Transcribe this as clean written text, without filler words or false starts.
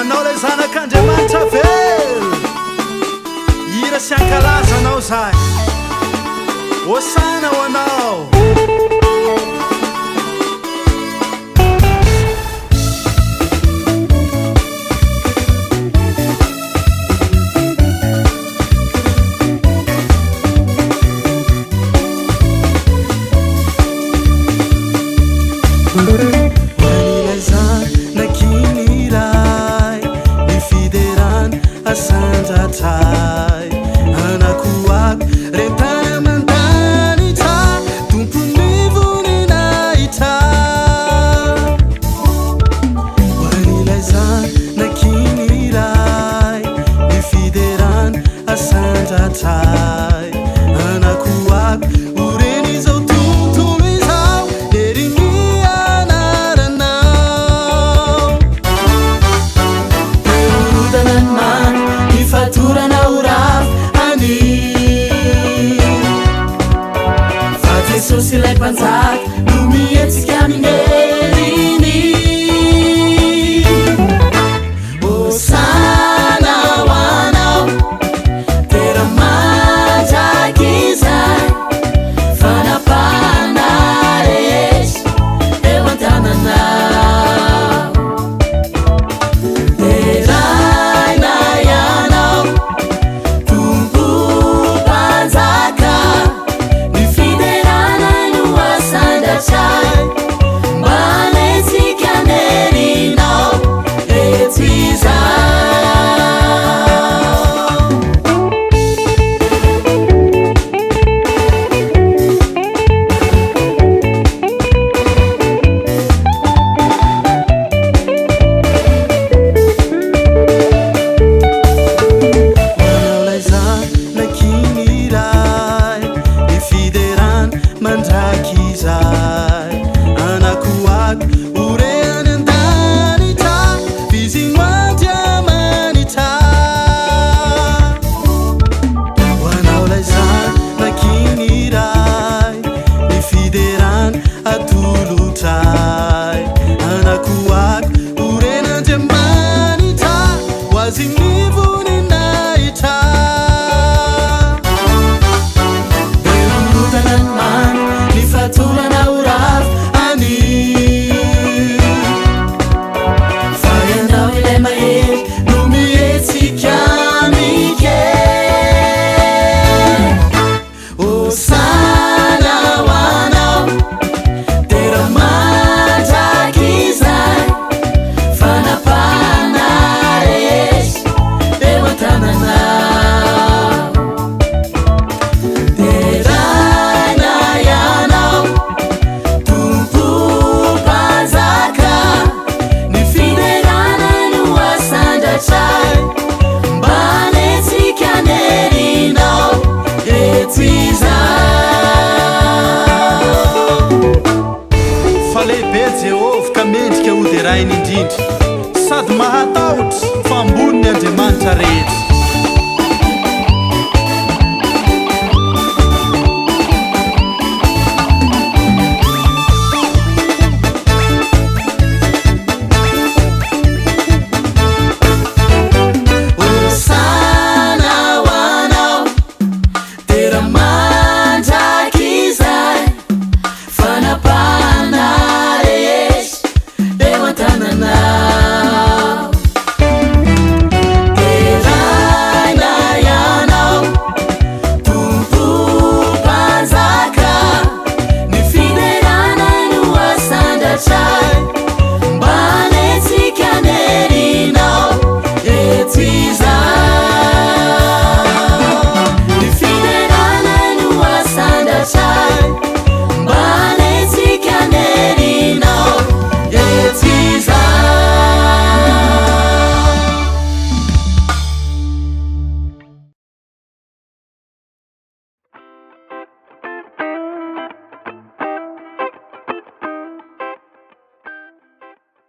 anao lay zanak'Andriamanitra velo ira sy ankalaza anao zay osana ho anao Asanjatai anakuak retana mandanita tumpunivuninaita wanilazan nakinirai nifideran asanjatai anakuak urenizo tutumizau nerimianaranau terudananman faturana uraf ani fate sosilay panzak lumietsika minerini osana wanao tera majakizay fanapanaresh ewantananao anakuak ureanandanita vizinwandiamanita wanaulazan nakinirai nifideran atulutai anakuak urenandiamanita wazinivuninaita berutananman nifatulana uraf ani fayandao ilay mahery no mietsika mike osana hoanao tera mandrakizay fanapana resy eo an-tananao teraina ianao tumpo-panjaka ny fiderana no asandratsay mba netsika nerinao eto izao fa lehibe Jehovah ka mendrika ho de rainy indrindra sady